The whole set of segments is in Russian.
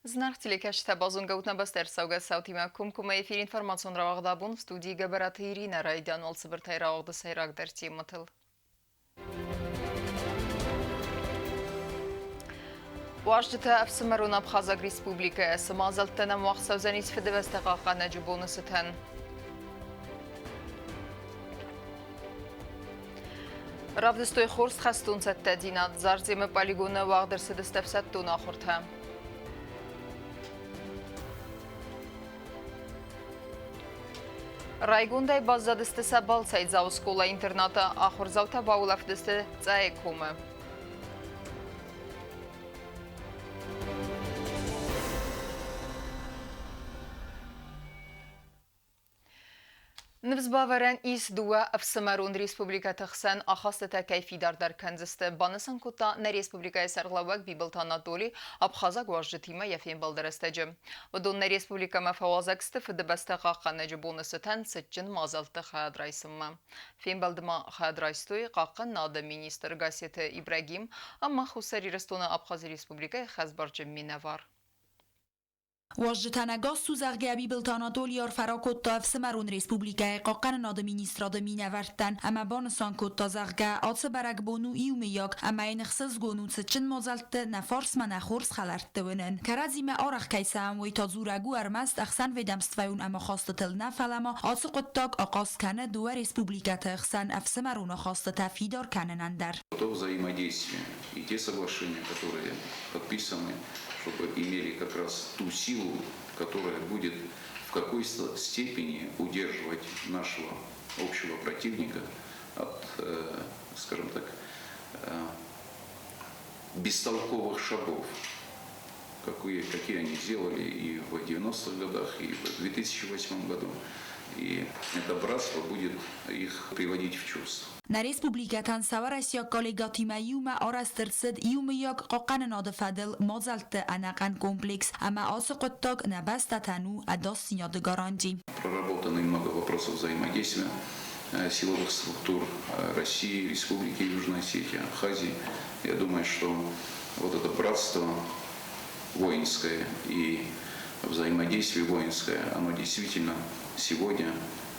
Знак телекашта базунгаутна бастер сауга саутима кумкума эфир информацион равагдабун в студии Габарата Ирина Райдан олсыбыртай равагды сайрак дерти мытыл. Важдыта Афсамарун Абхазаг Республика Самазалтана Муахсаузанис Федевестагаqa Najibunu Сытан. Равдыстой хорст хастун сатта динат зарземы полигона вагдырсы дыстафсаттун ахурта. Райгундай баззадысты сабал сайдзау школа интерната ахурзаута баулафдысты цаекумы. Нвзбаварен из дуа в Самарун Республика Тахсан ахастата кайфидар дар Канзасты банысан кута на Республика Сарлавак Бибалта Анатолий Абхаза гваждытима яфин балдарастаджы. Вдун на Республика Мафавазаксты фдбаста қаққаны жыбонысытан сытчын мазалты хадрайсымма. Фин балдыма хадрайстой қаққын нады министр Гасеты Ибрагим, амма хусари растона Абхаз Республика хазбарджы минавар. واجتنگاه سوزغگه بیبلتانا دولیار فراکوتا فسمرون ریسپوبلیکای قاقن ناد مینیستراد مینورتن اما بانسان کوتا زغگه آتس برگ بونو ایومیاک اما این خسز گونو چن مازلت نفارس من اخورس خلرت دونن کرازیم آرخ کیسه هم وی تا زورگو ارمست اخسن ویدمستویون اما خواست تل نفلما آتس قطاق آقاس کنه دو ریسپوبلیکات اخسن افسمرون خواست تفیدار کنن اندر. То взаимодействие и те соглашения, которые подписаны, чтобы имели как раз ту силу, которая будет в какой-то степени удерживать нашего общего противника от, скажем так, бестолковых шагов, какие они сделали и в 90-х годах, и в 2008 году. И это братство будет их приводить в чувство. На республикатан саварасия коллегатима юма арастырсыд юмияк قاقن ناد فدل مازلت انقن комплекс اما آسقطاق نبست تنو اداس یادگارانجی. Проработано много вопросов взаимодействия силовых структур России, Республики Южной Осетии, Абхазии. Я думаю, что вот это братство воинское и взаимодействие воинское, оно действительно сегодня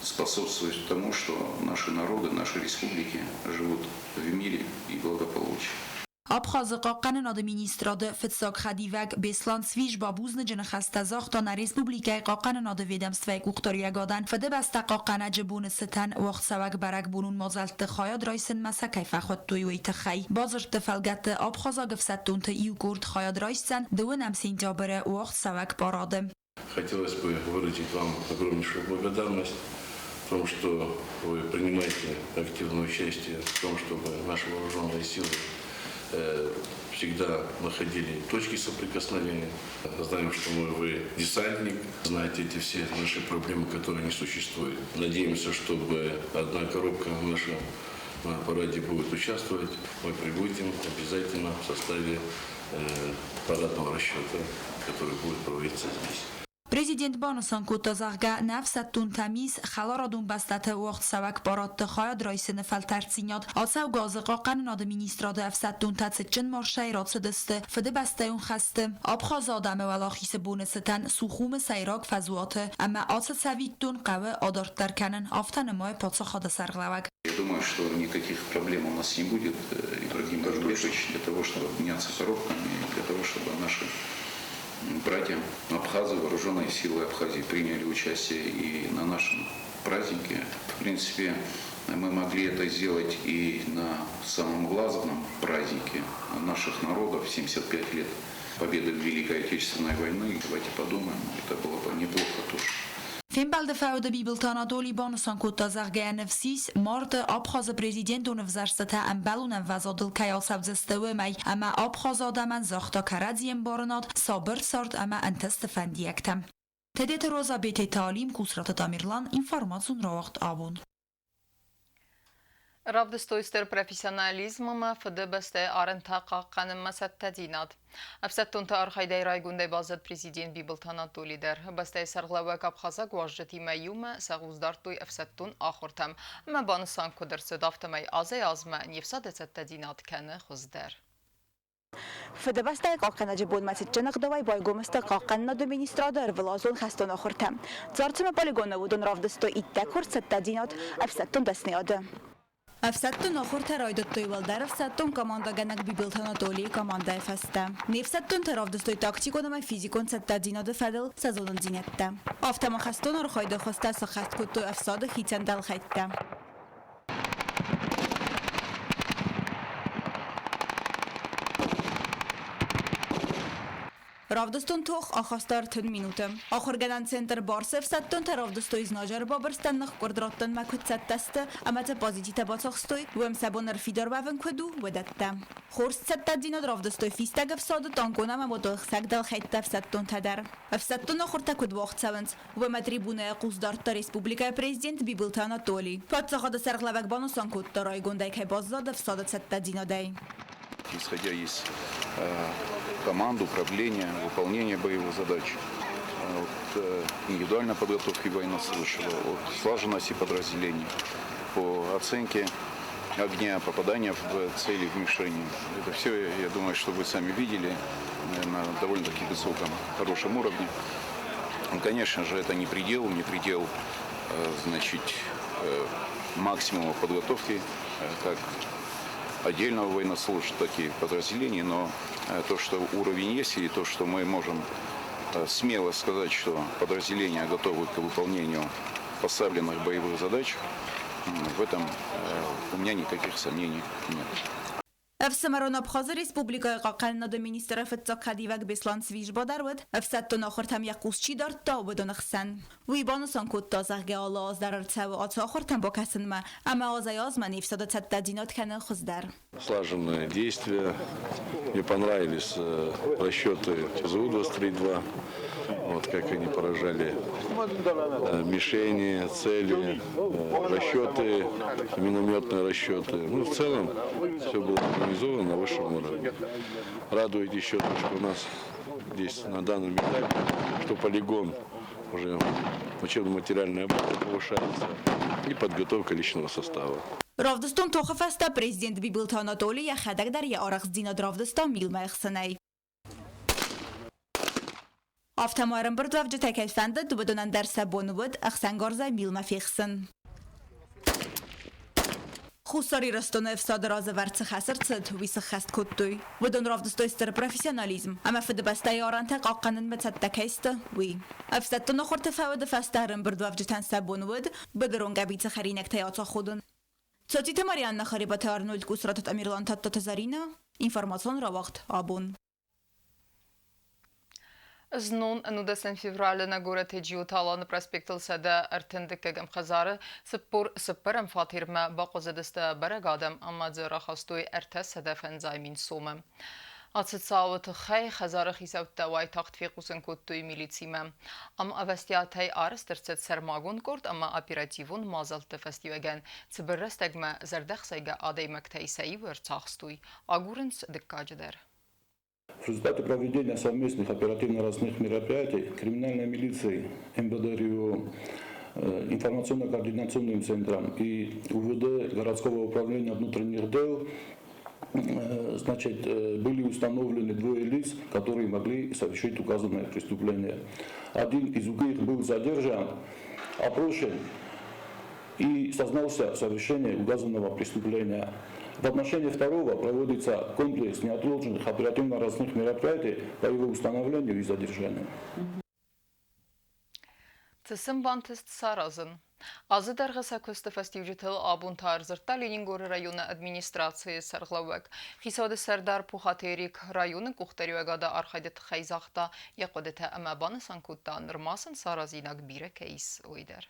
способствует тому, что наши народы, наши республики живут в мире и благополучии. آبخاز قاقن ناد مینیستراد فتساق خدیوک بیسلان سویش با بوزن جن خستزاخ تا نا ریسپوبلیکای قاقن ناد ویدمستوی کوختاری گادن فده بست قاقن جبون ستن وقت سوک برک بونون مازلت خایاد رایسن مسا کیف خود توی تخی بازر تفلگت آبخازا گفستون تا ایو گرد خایاد رایسن دو نمسین جابره وقت سوک بارادم. Хотелось бы выразить вам огромнейшую благодарность в том, что вы принимаете активное участие в том, чтобы наши вооруженные силы всегда находили точки соприкосновения. Знаем, что вы десантник, знаете эти все наши проблемы, которые не существуют. Надеемся, чтобы одна коробка в нашем параде будет участвовать. Мы прибудем обязательно в составе парадного расчета, который будет проводиться здесь. Президент بانسان کوتا زغگه نفستون تمیز خلارادون بستت وقت سوک بارات خواهد رایسن فلترسینیاد آسو گاز قاقن ناد مینیستراد افستون تتسچن مارشای راد سدسته فده بسته اون خسته آبخاز آدم ولاخیس بونستن سوخوم سیراک فزوات اما آس سویتون قوه آدارت درکنن آفتن ماه پاتسا خاد سرغلوک. Я думаю, что никаких проблем у нас не будет, Ибрагим Бажбекович, для того, чтобы обменяться коробками, для того, чтобы наши братья Абхазы, вооруженные силы Абхазии приняли участие и на нашем празднике. В принципе, мы могли это сделать и на самом главном празднике наших народов, 75 лет победы в Великой Отечественной войны. Давайте подумаем, это было бы неплохо тоже. فین بلد فاود بیبلتانا دولی بانسان کوتا زغگه نفسیس مارد آبخاز پریزیدنت و نفزرسته امبلون وزادل کیال سبزستوه می اما آبخاز آدمن زاختا کرازیم بارناد صابر سارد اما انتست فندیکتم. تدیت روزا بیت تعلیم کسرات دامیرلان اینفارماسون را وقت آبون. Равдыстойстер профессионализмыма ФДБСТ арынтаqa qanımma sattadinad. Афсаттунта архайдай райгундай базат президент Бибылтан Анатолийдер. Бастай сарглавак Абхаза гважжатима юма сагуздартуй афсаттун ахуртам. Ма банысан кудырсы дафтамай азай азма нефсадет sattadinad кәні хуздер. فدبسته قاقنا جبون مسجنق دوای بایگومست قاقنا دومینیسترادر ولازون خستون آخورتم زارتم پالیگون ودون رافدستو ایتکور ستدینات افستون دستنیاده افستون آخور ترایدت تویوال در افستون کاماندا گنگ بیبلتانا دولی کاماندا افسته نیفستون ترافدستوی تاکتیکون ما فیزیکون ستدینات فدل سزونن زینته آفتما خستون رو خواهد خواسته سخت کتو افساد خیتن دل خیته رافدستون توخ آخاستار تن مینوته آخر گدن سنتر بارسف ستون ترافدستوی زناجر بابرستن نخ کردراتن مکت ست دسته اما تبازیتی تباتخستوی و امسابون رفیدار بافن کدو ودته خورست ست دیناد رافدستوی فیستگ افساد تانکونم اما دلخسک دل خیت افستون تدر افستون آخر تکد وقت سونس و مدریبونه قوزدارت республика президент Бибилтана Толи подсахада сарглавак банусан код тарай гондай кай баззад افساد ست динадей Исходя из команд, управления, выполнения боевых задач, от индивидуальной подготовки военнослужащего, от слаженности подразделений, по оценке огня, попадания в цели, в мишени. Это все, я думаю, что вы сами видели на довольно-таки высоком, хорошем уровне. Конечно же, это не предел, значит, максимума подготовки, как отдельного военнослужащего, такие подразделения, но то, что уровень есть, и то, что мы можем смело сказать, что подразделения готовы к выполнению поставленных боевых задач, в этом у меня никаких сомнений нет. افسمرون ابخاز республика قاقلنا دو مینیستر فتاق خدیوک بسلان سویج بادرود افستون آخرت هم یقوز چی دارد تا بدون خسن وی بانوسان کود تازه آلا از در ارتساو آتا آخرت هم با کسن ما اما آزای آزمانی افساد تدینات کنه خوز در Слаженные действия. Мне понравились расчеты ЗУ-23-2, вот как они поражали мишени, цели, расчеты, минометные расчеты. Ну, в целом, все было организовано на высшем уровне. Радует еще то, что у нас здесь на данном этапе, что полигон уже учебно-материальная база повышается и подготовка личного состава. رافدستون توخفسته президент Бибилтана Толи یا خدک در یا آرخ زیناد رافدستان میل مخسنی آفتمارم برد وفجه تکیل فنده دو بدونن در سبون ود اخسنگارزه میل مفیخسن خوستاری رستون افساد راز ورڅ خسر صد ویس خست کتوی ودون رافدستو استر پروفیسیونالیزم اما فد بسته یاران تقاقنن بتد تکیست وی افستون خورت فود فستهرم برد وفجه تن سبون ود بدرون گبیت خرینک تیاتا خودن Соците Марианна Харибата Арнольд Кусратат Амирлан Таттатазарина. Информацион Равахт Абун. Знон 10 февраля на город Эджиотала на проспект Лсада Артендекегам Хазары сыппырым фатирма бақозадыста барагадам амадзыра хастуй эртес садафен займин сомым. Ацицауат хай хазары хисавта вай тактфиқ усын коттуй милицима. Ам авастиатай арыстырцет сармагун корд, ама оперативун мазалты фестивеген. Цибыррастагма зардахсайга адаймак тайсаи вырцахстуй. Агурынс дыккаджидер. В результате проведения совместных оперативно-розыскных мероприятий криминальной милицией, МВД, информационно-координационным центром и УВД городского управления внутренних дел значит, были установлены двое лиц, которые могли совершить указанное преступление. Один из них был задержан, опрошен и сознался в совершении указанного преступления. В отношении второго проводится комплекс неотложных оперативно-розыскных мероприятий по его установлению и задержанию. Цесым бантест Саразын. Азы дарғаса көсті фестивжетіл абун тарзырта Ленингор районы администрации сарғлауак. Хисады сардар пухатерик районы кухтариуагада архайдет хайзақта яқодеті әмәбаны санкутта нырмасын Саразинак бире кейс ойдар.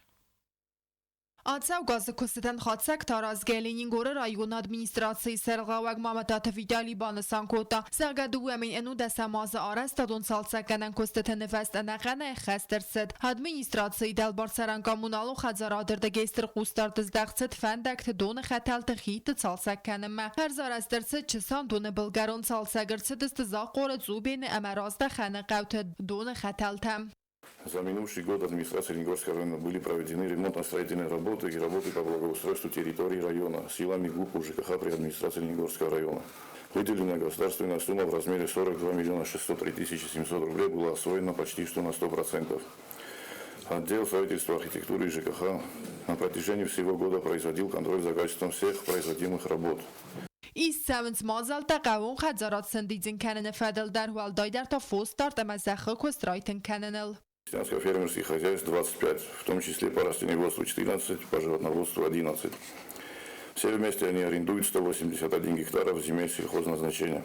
Ացավ գազը կոստեն խացակ տարազգել Լենինգորը ռայոն ադմինիստրացիայի սերղավակ մամատաթը վիդալի բանը սանկոտա սաղգադու ամին ենու դասամազը արաստ ադոն սալցականան կոստեթը նվեստ անաղան է խեստերսետ ադմինիստրացիայի դալբարցարան կամունալու խadzարադրդը գեստր խուստարտыз դաղցետ ֆանդակտ դոնը խետալտը խիտը սալցականըմը հերզարաստերսետ չսան դոնը բլգարոն սալցագրցետըստը զաղորը ծուբենը ամարազդը խանը qavtë դոնը խետալտը За минувший год администрацией Ленингорского района были проведены ремонтно-строительные работы и работы по благоустройству территории района силами ГУП ЖКХ при администрации Ленингорского района. Выделенная государственная сумма в размере 42 миллиона 603 тысячи 700 рублей была освоена почти что на 100%. Отдел строительства, архитектуры и ЖКХ на протяжении всего года производил контроль за качеством всех производимых работ. Is sevens mazalta qawun khadzarat sendidin kanene fadel dar waldaider ta фостарт амазахы кострайтен каненел. Крестьянско-фермерских хозяйств 25, в том числе по растениеводству 14, по животноводству 11. Все вместе они арендуют 181 гектаров земель сельхозназначения.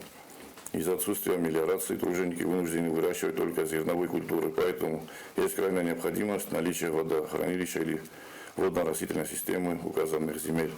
Из-за отсутствия мелиорации труженики вынуждены выращивать только зерновые культуры, поэтому есть крайняя необходимость наличия водохранилища или водно-растительной системы указанных земель.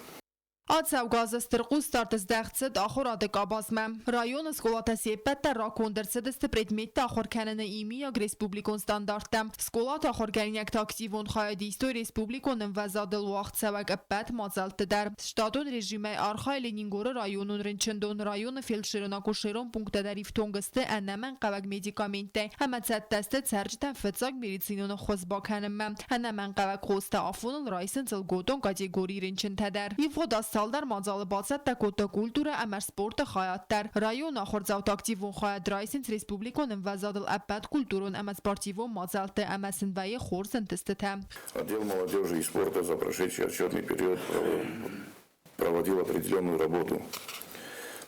Ացավ գազստրկու ստարտզդեղցը դախորատը կաբազմը։ Ռայոնը սկոլատասի պետը ռակոնդրցը դստպրեդմետ դախոր կենենը իմիակ ռեսպուբլիկոն ստանդարտը։ Սկոլատ ախոր գերինյակ տակտիվոն խայադիստոյ ռեսպուբլիկոն ընվազադել ուաղցավակ պետ մածալտը դար։ Շտատոն ռեժիմայ արխայ լենինգորը ռայոնուն ռնչնդոն ռայոնը ֆիլշերոնակոշերոն պունկտը դարիվ թոնգստը աննամեն qavag մեդիկամենտը։ Համացատ տեստը ծերջտան ֆծակ միրիցինոնը խոզբականմը։ Աննամեն qavag խոստը աֆոնն ռայսն ծլ գոտոն կատեգորի ռնչնդադար։ Եվ ոտաս Սալդար մազալը բացատ տակոտը կուլտուրը ամար սպորտը խայատտար։ Ռայոն ախորձավտ ակտիվոն խայադրայսինց ռեսպուբլիկոն ընվազադլ ապատ կուլտուրոն ամար սպարտիվոն մազալտը ամասնվայի խորսն տստըթա։ Отдел молодежи и спорта за прошедший отчетный период проводил определенную работу.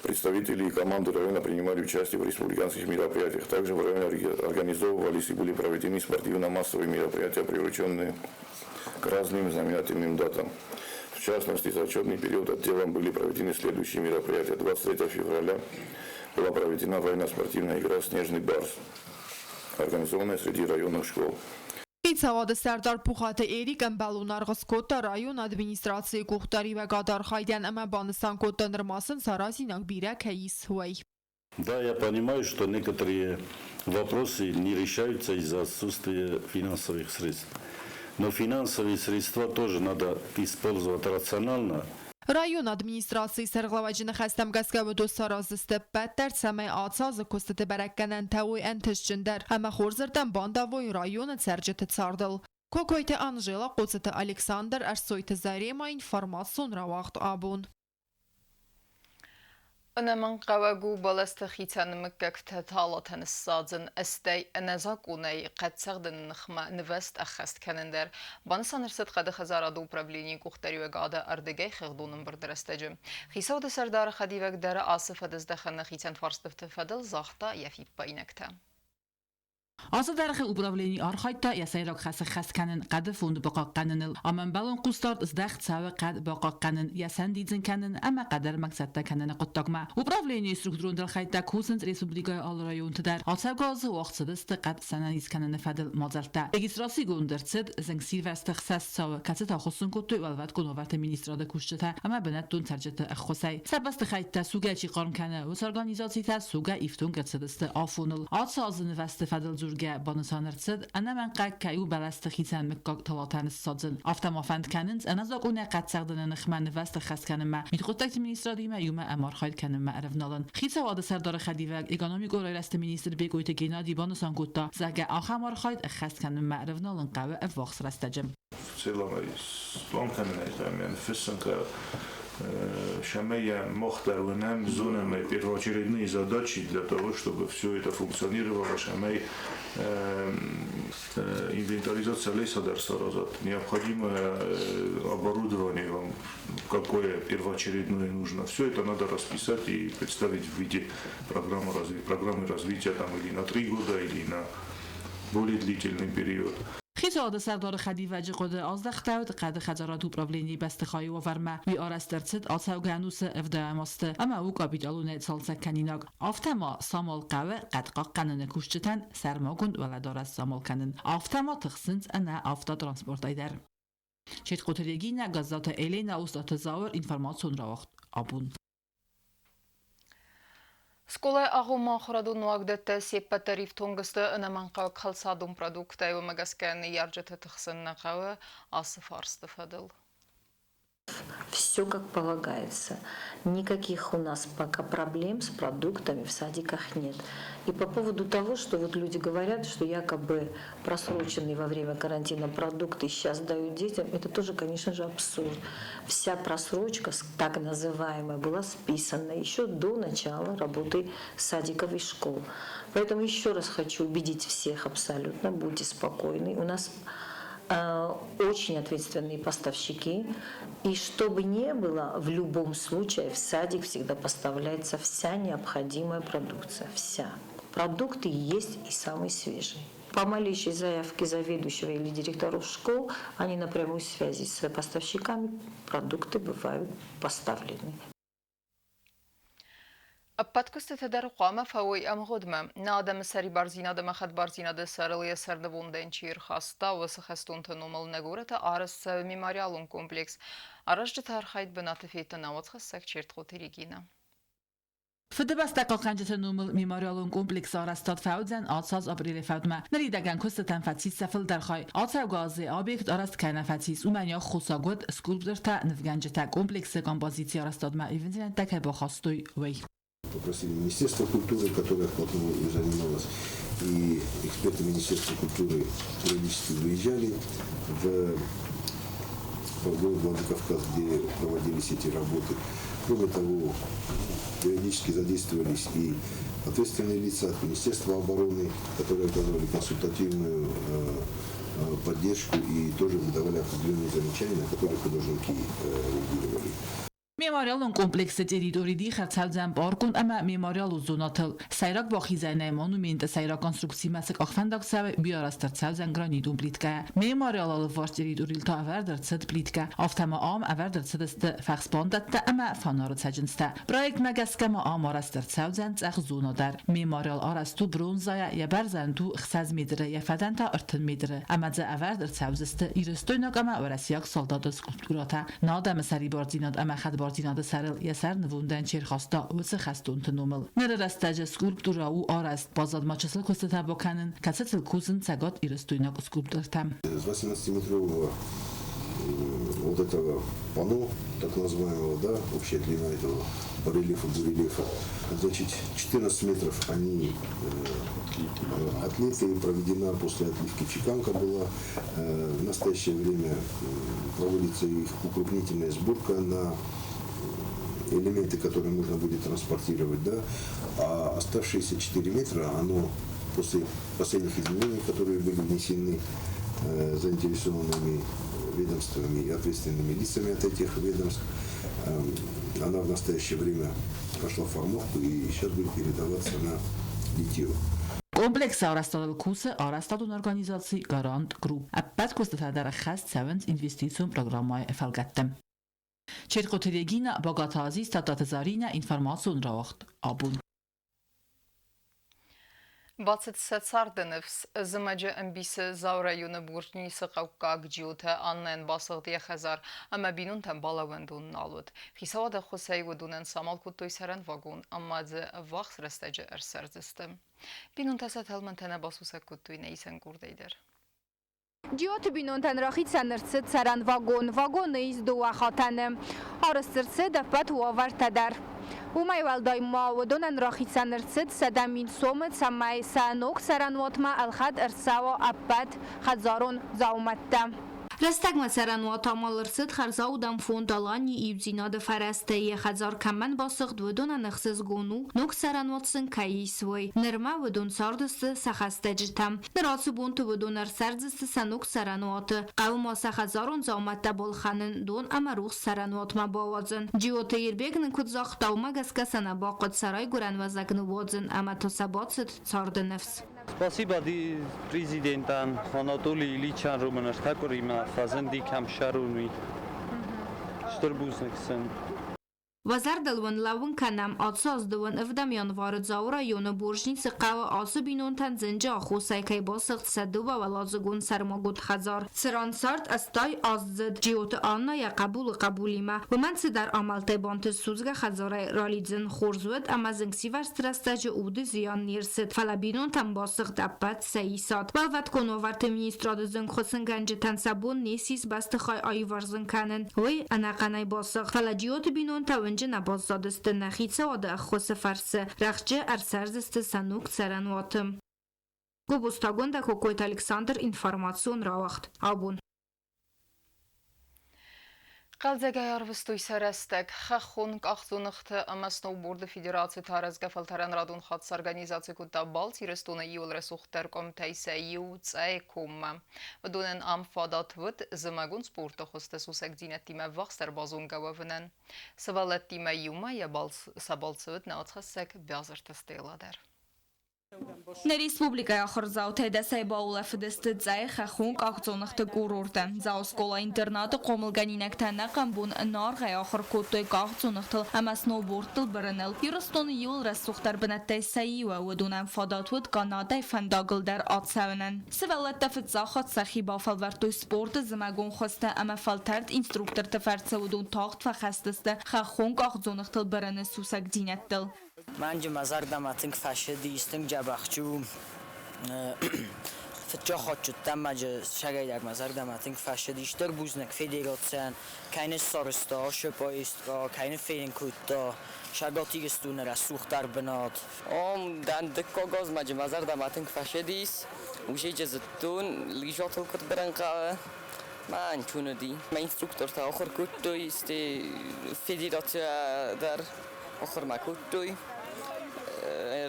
Представители и команды района принимали участие в республиканских мероприятиях. Также в районе организовывались и были проведены спортивно-массовые мероприятия, приуроченные к разным знаменательным датам. В частности, за отчетный период отделом были проведены следующие мероприятия. 23 февраля была проведена военно-спортивная игра «Снежный барс», организованная среди районных школ. Իցավադը սարդար պուխատը էրիկ ըմբալուն արգսկոտը ռայոն ադմինիստրացիի կուղտարի վագադար խայդյան ամաբանստան կոտը նրմասն սարազինակ բիրակ հեիս հուэй։ Да, я понимаю, что некоторые вопросы не решаются из-за отсутствия финансовых средств. Но финансовые средства тоже надо использовать рационально. Ռայոն ադմինիստրացիի սերղլավաջինը խաստամ գասկավդո սարազստը պետտեր սամե ացազը կոստը բարակկանան թավոյ ընթս ճնդար, համա խորզրտան բանդավոյ ռայոնը ծերջետը ծարդլ։ Կոկոյտը Անժելա, կոցըտը Ալեքսանդր, արսոյտը Զարեմա, ինվորմասիոն ռավաղտ աբուն։ Önəmən qavaqu balastı mıkkakta talatın sazın estey enezak unay qatsaqdın nıxma nivest axast kanender. Bana sanırsat qadı xazarada upravleniyi kuxtari ve qada ardegay xıqdunun birdirestəcim. Xisavda sardar xadivək dara asıf adızdaxanı xitan farstıftı fadıl zaxta yafib baynakta. Asıdarıqı upravleni arxayta yasayrak xaskanın qadı fondu baqaqqanın aman balon qustart izdaxt savi qad baqaqqanın yasan dizin kanın ama qadar maqsadda kanını qottaqma. Upravleni strukturundal xayta kusins respublikaya al rayontadar asavgazı vaqtsidist qad sananis kanını fadil mazalta. Registrasi gondirtsid zang silvester xas savi qatı taxusun qotu valvat qonovart ministrada kuşçata ama benatun tarjata axosay. Sabast xayta sugachi qarn kana us organizatsiyta suga iftun qatsidist afunul atsazını vast fadil zurga banısanırtsız ana mən qaqqayu balastı xisan miqqaq talatanız sadzın. Avtamafand kanınız anazaq ona qatsaqdının xmanı vast xaskanıma mitqotak ministradima yuma amar xayt kanıma arvnalın. Xisa vadı sardar xadivag ekonomik orayrast minister begoyta Gennadiy Banasan qotta zaga axamar xayt xaskanıma arvnalın qawa avvaqs rastacım. В целом, план фиссанка Шамея Мохтарванам зонами первоочередные задачи для того, чтобы все это функционировало. Шамей инвентаризация леса Дарсаразат. Необходимое оборудование вам, какое первоочередное нужно. Все это надо расписать и представить в виде программы развития там, или на 3 года, или на более длительный период. خیزاد سردار خدیوج قد آزدختاود قد خجارات upravlení bestخای و ورما وی آرسترچد آساو گانوس افدا ماست اما او کاپیتالون سالسا کنیناگ آفتما سامال قوه قد قاقنن کوشتن سرماگوند ولدار سامال کنن آفتما تخسنز انا آفتا ترانسپورت ایدر چت قطرگی نگازات الینا اوستات زاور اینفورماسیون را وقت آبون Сколай ағума құраду нуагдетті сеппа тариф тоңғысты үнаман қау қалсадың продукты өмігіскен яржеті тұқсынна қауы асы фарсты фадыл. Все как полагается. Никаких у нас пока проблем с продуктами в садиках нет. И по поводу того, что вот люди говорят, что якобы просроченные во время карантина продукты сейчас дают детям, это тоже, конечно же, абсурд. Вся просрочка, так называемая, была списана еще до начала работы садиков и школ. Поэтому еще раз хочу убедить всех абсолютно, будьте спокойны. У нас очень ответственные поставщики. И что бы ни было, в любом случае в садик всегда поставляется вся необходимая продукция. Вся. Продукты есть и самые свежие. По малейшей заявке заведующего или директоров школ, они напрямую в связи с поставщиками, продукты бывают поставлены. Подкасты тедерقامة فوي أم غدمة نادم سری برزینا دم خد برزینا ده سرلی سردوندن چیر خاستا و سخستون تنومل نگوره تا آرس میماریالون کمپلکس آرش جتر خید بناتفیت نوات خسک چیرت خوتیریگینا فدبست دقیقاً نومل میماریالون کمپلکس آرستاد فودزن آتساز آبریل فودما نریدگن کستن فتیس سفل درخای آتسا گازی آبیکت آرست کنه فتیس و منیا خصاگود سکولپتر تا نفگنجتا کمپلکس کامپوزیتی آرستاد ما ایونزین تک با خواستوی وی Попросили Министерство культуры, которое вплотную занималось, и эксперты Министерства культуры периодически выезжали в город Владикавказ, где проводились эти работы. Кроме того, периодически задействовались и ответственные лица от Министерства обороны, которые оказывали консультативную поддержку и тоже выдавали определенные замечания, на которые художники реагировали. میماریالون کمپلکس تریتوری دی خرڅالزن بارکن اما میماریالو زوناتل سیراک با خیزانه مونومنت سیراک کنسترکسی مسک آخفنداک سو بیاراستر تسالزن گرانیدون پلیتکا میماریالو فارس تریتوریل تا اول در صد پلیتکا آفتما آم اول در صد است فخس باندت اما فنار تجنسته پروژه مگسک ما آمارستر تسالزن تخ زونا در میماریال آرستو برونزایا یا برزن تو خساز میدره یا فدن تا ارتن میدره اما ز اول در تسالزست ایرستویناک اما ورسیاک سالداد سکولپتوراتا نادم سری باردیناد اما خد باردیناد سرل یا سر نووندن چیر خواستا و سخستون تنومل نر رستاج سکولپتورا و آرست بازاد ماچسل کستتا بکنن کساتل کوزن سگات ایرستویناک سکولپتورتم. С 18-метрового вот этого панно, так называемого, да, общая длина этого барельефа, значит, 14 метров они отлиты, проведена после отливки чеканка была. В настоящее время проводится их укрупнительная сборка на элементы, которые нужно будет транспортировать, да, а оставшиеся 4 метра, оно после последних изменений, которые были внесены заинтересованными ведомствами и ответственными лицами от этих ведомств, она в настоящее время прошла формовку и сейчас будет передаваться на литье. Комплекс Арастадал Кусе Арастадун организации Гарант Групп. Аппат кустата дар хаст севенс инвестицион программай фалгаттем. Черкотелегина богатази стататзарина информацион равахт абун. 20 сарденевс زمجه امبیس زاوریون بورنی سقوقا گجیوته آنن باسقدی خزار اما بینون تن بالاوندون نالود خیسواد خوسی و دونن سامال کتوی سرن واگون اما ز وقت رستجه ارسرزستم بینون تسات هلمن تنه باسوس کتوی نیسن گردیدر جیوت بینون تن راخید سنرسد سرن واگون نیز دو خاتنه آرسترسد دفت و آورتدر ومای والدای ما و دونن راخید سنرسد سدمین سومت سمای سانوک سرنوات ما الخد ارساوا ابد خزارون زاومتم رستگ مسرنوات مالرسد خرزاودم فوندالانی ایوزیناد فرسته ی خزار کمن باسخد و دونن اخسز گونو نوک سرنواتسن کاییسوی نرما و دون ساردست سخسته جتم نراسی بونت و دونر سرزست سنوک سرنوات قوم سخزارون زاومته بالخانن دون امروخ سرنوات ما باوازن جیوت ایربگن کد زاخت اومگ از کسنه باقد سرای گرن و زگن وازن اما تا سبات ست سارد نفس Спасибо президентам Анатолий Ильичан Романович, который меня фазенди кам шаруни. Что бузниксен. Вазар дلون لون کنم آتساز دون افدم یانوار زاورا یون برجنی سقاو آسو بینون تن زنجا خوصای که با سخت صدو و لازگون سرماگود خزار سران سارت استای آزد جیوت آنا یا قبولی ما و من در عملت بانت سوزگ خزاره رالیزن خورزود اما زنگسی ورسترستج اود زیان نیرسد فلا بینون تن با سخت اپت سیسات بالوت کنو ورت مینیستراد زن خسن گنج تن سبون نیسیز بست خای آی ورزن کنن وی انا قنای با سخت فلا جیوت بینون تا نبازدادست نخیصه و ده خوص فرسه رخجه ارسرزست سنوک سرنواتم. Губустагон да какой-то Александр информацион равахт. Абун. Qalzagayar vstoy sarastak xaxun qaxtunuxta ama snowboard federatsiya tarazga faltaran radun xats organizatsiya kutta balti restona yol resuxtar komtaysa yutsay komma. Vdonen am fadat vud zamagun sporta xosta susak dinattima vaxstar bazun gavavnen. Savalattima yuma ya bals sabalsvud naatxasak bazartastelader. На республика Ахарзауте дасай баула федесты зай хахунг акционахты курорта. За школа интерната комылганинактана камбун наргай ахар коттой акционахтыл ама сноубордтыл биринел. Юрстон юл рассухтар бинаттай сайива удунан фадатвуд Канадай фандагылдар атсавынан. Севалатта фитзахат сахиба фалвартой спорта замагун хоста ама фалтард инструктор тафарца удун тахт ва хастысты хахунг акционахтыл бирини сусак динаттыл. من جمازار داماتنگ فشدی استم جبخچو فتجا خود شدم مجه شگای در مزار داماتنگ فشدی اشتر بوزنک فدراسیون کاین سارستا شپایستا کاین فین کوتا شگاتی گستونه رسوخ در بنات دن دکا گاز مجه مزار داماتنگ فشدیس وشی جزتون لیجاتل کت برنقه من چونه دی من اینستروکتور تا آخر کوتوی است فدراسیون در آخر مکوتوی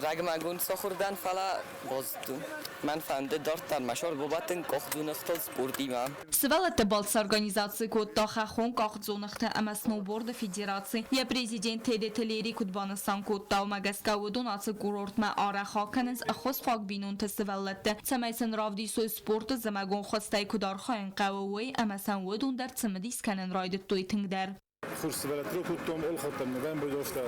رگمگون ساخوردن فلا بازدو من فهمده دارتن مشار بابتن کاخدون اختال سپورتی من Свалата балс организации котта хахон кахзонахта ама сноуборд федерации я президент тедетелери кутбанасан котта магаска удунасы курортма ара хаканс ахос хак бинун тсвалата самайсан равди сой спорт замагон хостай кудар хаин qawwi ама san udun dar tsmdis kanen raydet toytingdar خورس ولات رو کتم ال خطم نگم بیافته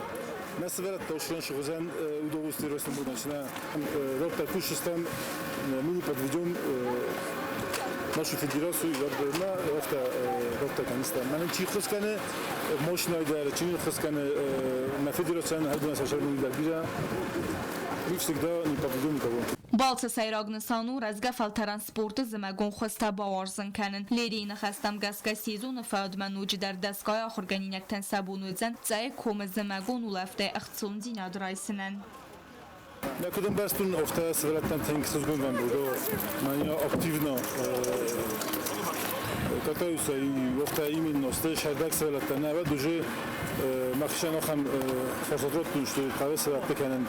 مثل ولات توشون شغزن ودوستی رسم بودن شنا رابط کوشستم منو پدویدم نشو فدراسیون یاد نه رابط کنستم من چی خواست کنه ماش نایدار چی خواست کنه نفدراسیون هر دو نساجر منو دبیره میفته دا نیپدوم میکنم Балца сайрагнасану разгафал транспорта замагон хоста баварзан канен. Лерина хастам газга сезон фаудман уж дар дастгاه органинактан сабунудзан цай ком замагон улафте ахцун динад райсинен. Некудем бастун офта севелаттан тенксизгон ган буду. Мания активно катаюся и офта именно сте шардак севелаттан навад уже махшан ахам фасадротун что каве севелатта канен.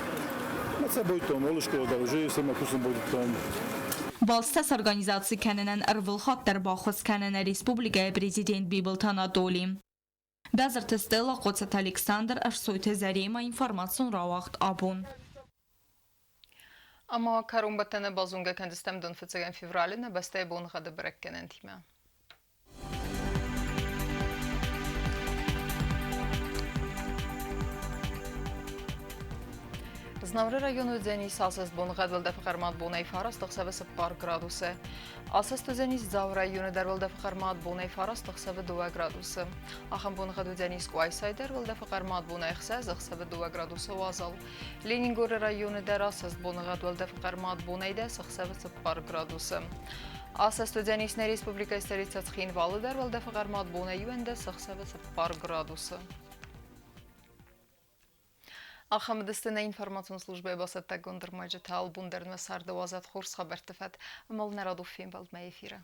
Балстас организации каненен арвылхат дар бахос канена республика президент Бибилтан Адоли. Дазарт стела Коцат Александр арсойте зарема информацион равахт абун. Ama karumbatana bazunga kandistem dun fitsagan fevralina bastay bun gada brekkenan tima. Znavri rayonu dzenis asas bunğad vilda faqarmat bunay faras 92 gradusi. Asas dzenis zav rayonu dar vilda faqarmat bunay faras 92 gradusi. Axam bunğad dzenis qaysay dar vilda faqarmat bunay xsaz 92 gradusi wazal. Leningor rayonu dar asas bunğad vilda faqarmat bunay da 92 gradusi. Asas dzenis na respublika stolica Txinvalı dar vilda faqarmat bunay yunda 92 gradusi. Ахамдыстына информацион службе басатта гондырмайжы таал бундерна сарды вазат хорс хабартыфат. Мол народу фен балдма эфира.